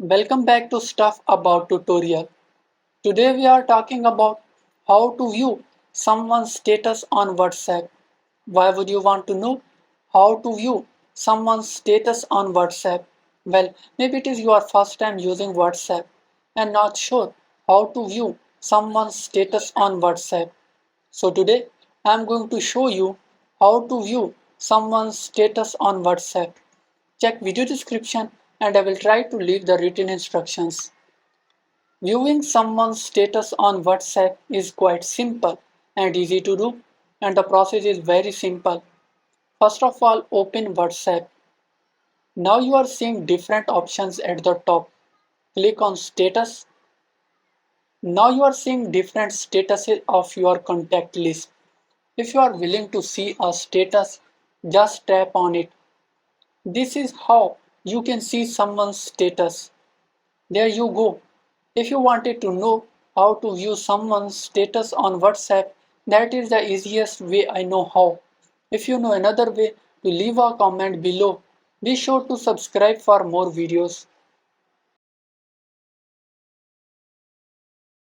Welcome back to Stuff About Tutorial. Today we are talking about how to view someone's status on WhatsApp. Why would you want to know how to view someone's status on WhatsApp? Well, maybe it is your first time using WhatsApp and not sure how to view someone's status on WhatsApp. So today I am going to show you how to view someone's status on WhatsApp. Check video description and I will try to leave the written instructions. Viewing someone's status on WhatsApp is quite simple and easy to do, and the process is very simple. First of all, open WhatsApp. Now you are seeing different options at the top. Click on status. Now you are seeing different statuses of your contact list. If you are willing to see a status, just tap on it. This is how you can see someone's status. There you go. If you wanted to know how to view someone's status on WhatsApp, that is the easiest way I know how. If you know another way, to leave a comment below. Be sure to subscribe for more videos.